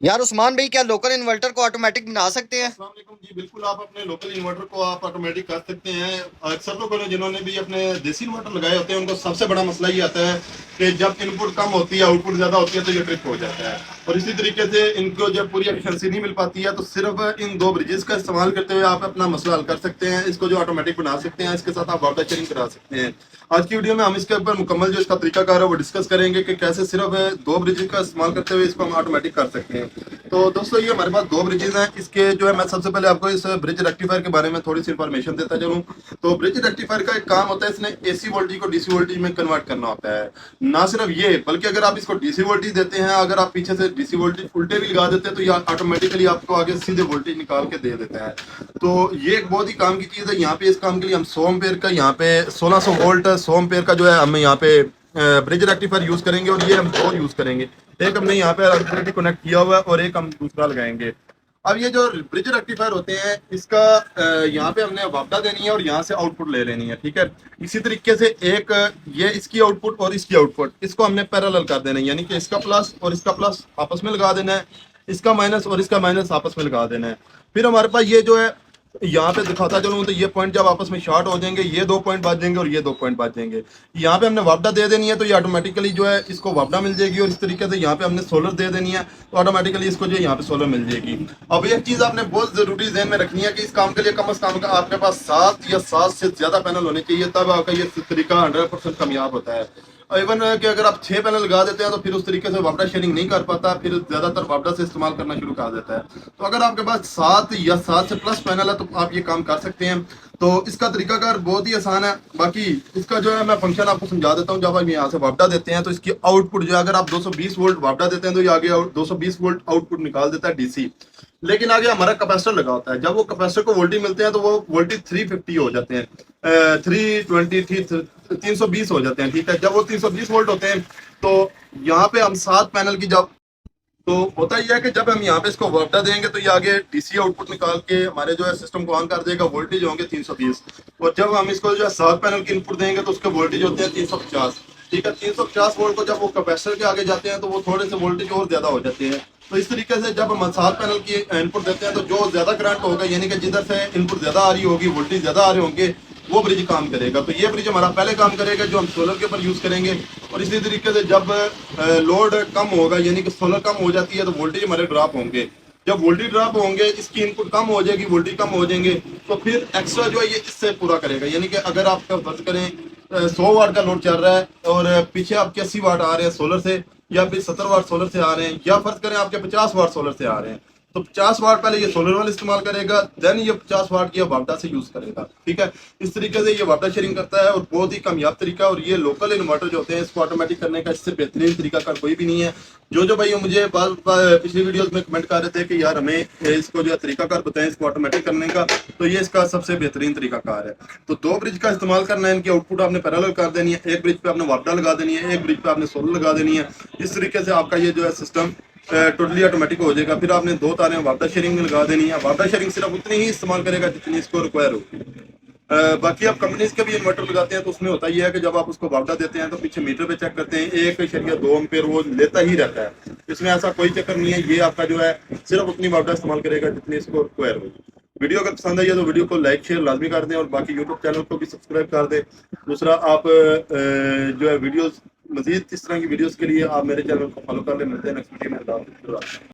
यार उस्मान भाई, क्या लोकल इन्वर्टर को ऑटोमेटिक बना सकते हैं? अस्सलाम वालेकुम जी। बिल्कुल, आप अपने लोकल इन्वर्टर को आप ऑटोमेटिक कर सकते हैं। अक्सर लोगों ने जिन्होंने भी अपने देसी इन्वर्टर लगाए होते हैं उनको सबसे बड़ा मसला ये आता है कि जब इनपुट कम होती है आउटपुट ज़्यादा होती है तो ये ट्रिप हो जाता है। और इसी तरीके से इनको जब पूरी एफिशिएंसी नहीं मिल पाती है तो सिर्फ इन दो ब्रिजेस का इस्तेमाल करते हुए आप अपना मसला हल कर सकते हैं। इसको जो ऑटोमेटिक बना सकते हैं, इसके साथ आप वाटर शेयरिंग करा सकते हैं। आज की वीडियो में हम इसके ऊपर मुकम्मल जो इसका तरीकाकार है वो डिस्कस करेंगे कि कैसे सिर्फ दो ब्रिजेस का इस्तेमाल करते हुए इसको हम ऑटोमेटिक कर सकते हैं। तो दोस्तों, ये हमारे पास दो ब्रिजेस हैं। इसके जो है मैं सबसे पहले आपको इस ब्रिज रेक्टिफायर के बारे में थोड़ी सी इन्फॉर्मेशन देता चलूं। तो ब्रिज रेक्टिफायर का एक काम होता है, इसने एसी वोल्टेज को डीसी वोल्टेज में कन्वर्ट करना होता है। ना सिर्फ ये, बल्कि अगर आप इसको डीसी वोल्टेज देते हैं, अगर आप पीछे से डीसी वोल्टेज उल्टे भी लगा देते हैं तो ये ऑटोमेटिकली आपको आगे सीधे वोल्टेज निकाल के दे देता है। तो ये एक बहुत ही काम की चीज़ है। यहाँ पे इस काम के लिए हम 100 एम्पेयर का, यहाँ पे 1600 वोल्ट 100 एम्पेयर का जो है हम यहाँ पे ब्रिज रेक्टिफायर यूज करेंगे, और ये हम दो यूज करेंगे। एक हमने यहाँ पे ऑलरेडी कनेक्ट किया हुआ है और एक हम दूसरा लगाएंगे। अब ये जो ब्रिज रेक्टिफायर होते हैं, इसका यहाँ पे हमने वापडा देनी है और यहाँ से आउटपुट ले लेनी है, ठीक है। इसी तरीके से एक ये इसकी आउटपुट और इसकी आउटपुट, इसको हमने पैरेलल कर देना है, यानी कि इसका प्लस और इसका प्लस आपस में लगा देना है, इसका माइनस और इसका माइनस आपस में लगा देना है। फिर हमारे पास ये जो है, यहाँ पे दिखाता चलूँ तो ये पॉइंट जब आपस में शॉर्ट हो जाएंगे, ये दो पॉइंट बाज जाएंगे और ये दो पॉइंट बाज जाएंगे। यहाँ पे हमने वापडा दे देनी है तो ये ऑटोमेटिकली जो है इसको वापडा मिल जाएगी, और इस तरीके से यहाँ पे हमने सोलर दे देनी है तो ऑटोमेटिकली इसको जो है यहाँ पे सोलर मिल जाएगी। अब एक चीज आपने बहुत जरूरी ध्यान में रखनी है कि इस काम के लिए कम से कम आपके पास 7 से ज्यादा पैनल होने चाहिए, तब आपका ये तरीका 100% कामयाब होता है। इवन कि अगर आप 6 पैनल लगा देते हैं तो फिर उस तरीके से वापडा शेयरिंग नहीं कर पाता, फिर ज्यादातर वापडा से इस्तेमाल करना शुरू कर देता है। तो अगर आपके पास 7 से प्लस पैनल है तो आप ये काम कर सकते हैं। तो इसका तरीकाकार बहुत ही आसान है। बाकी इसका जो है मैं फंक्शन आपको समझा देता हूँ। जब हम यहाँ से वापडा देते हैं तो इसकी आउटपुट जो है, अगर आप 220 वोल्ट वापडा देते हैं तो ये आगे 220 वोल्ट आउटपुट निकाल देता है डीसी। लेकिन आगे हमारा कैपेसिटर लगा होता है। जब वो कैपेसिटर को वोल्टेज मिलते हैं तो वो वोल्टेज 350 हो जाते हैं, 320 320 हो जाते हैं, ठीक है। जब वो 320 वोल्ट होते हैं तो यहाँ पे हम 7 पैनल की, जब तो होता यह है कि जब हम यहाँ पे इसको वापडा देंगे तो ये आगे डीसी आउटपुट निकाल के हमारे जो है सिस्टम को ऑन कर देगा। वोल्टेज होंगे 320, और जब हम इसको जो है 7 पैनल की इनपुट देंगे तो उसके वोल्टेज होते हैं 350, ठीक है। 350 वोल्ट को जब वो कैपेसिटर के आगे जाते हैं तो वो थोड़े से वोल्टेज और ज्यादा हो जाते हैं। तो इस तरीके से जब हम 7 पैनल की इनपुट देते हैं तो जो ज्यादा करंट होगा, यानी कि जिधर से इनपुट ज्यादा आ रही होगी, वोल्टेज ज्यादा आ रहे होंगे, वो ब्रिज काम करेगा। तो ये ब्रिज हमारा पहले काम करेगा जो हम सोलर के ऊपर यूज करेंगे। और इसी तरीके से जब लोड कम होगा, यानी कि सोलर कम हो जाती है तो वोल्टेज हमारे ड्रॉप होंगे। जब वोल्टेज ड्रॉप होंगे, इसकी इनपुट कम हो जाएगी, वोल्टेज कम हो जाएंगे, तो फिर एक्स्ट्रा जो है ये इससे पूरा करेगा। यानी कि अगर आप फर्ज करें 100 वाट का लोड चल रहा है और पीछे आपके 80 वाट आ रहे हैं सोलर से, या फिर 70 वाट सोलर से आ रहे हैं, या फर्ज करें आपके 50 वाट सोलर से आ रहे हैं, तो 50 वाट पहले ये सोलर वाला इस्तेमाल करेगा, देन ये 50 वाट की वापडा से यूज करेगा, ठीक है। इस तरीके से ये वापडा शेयरिंग करता है और बहुत ही कामयाब तरीका। और ये लोकल इन्वर्टर जो होते हैं इसको ऑटोमेटिक करने का इससे बेहतरीन तरीका का कोई भी नहीं है। जो भाई मुझे पिछली वीडियोस में कमेंट कर रहे थे कि यार हमें इसको जो तरीकाकार बताएं इसको ऑटोमेटिक करने का, तो ये इसका सबसे बेहतरीन तरीकाकार है। तो दो ब्रिज का इस्तेमाल करना है। इनकी आउटपुट आपने पैरेलल कर देनी है। एक ब्रिज पे आपने वापडा लगा देनी है, एक ब्रिज पे आपने सोलर लगा देनी है। इस तरीके से आपका ये जो है सिस्टम टोटली ऑटोमेटिक हो जाएगा। फिर आपने दो तारें वापडा शेयरिंग में लगा देनी है। वापडा शेयरिंग सिर्फ उतनी ही इस्तेमाल करेगा जितनी इसको रिक्वायर होगी। बाकी आप कंपनीज के भी इन्वर्टर लगाते हैं तो उसमें होता ही है कि जब आप उसको वापडा देते हैं तो पीछे मीटर पे चेक करते हैं 1.2 एम्पेयर वो लेता ही रहता है। इसमें ऐसा कोई चक्कर नहीं है। ये आपका जो है सिर्फ उतनी वापडा इस्तेमाल करेगा जितनी इसको रिक्वायर होगी। वीडियो अगर पसंद आई है तो वीडियो को लाइक शेयर लाजमी कर दें, और बाकी यूट्यूब चैनल को भी सब्सक्राइब कर दें। दूसरा, आप जो है वीडियोस, मजीद इस तरह की वीडियोस के लिए आप मेरे चैनल को फॉलो कर लें। मिलते हैं नेक्स्ट वीडियो में।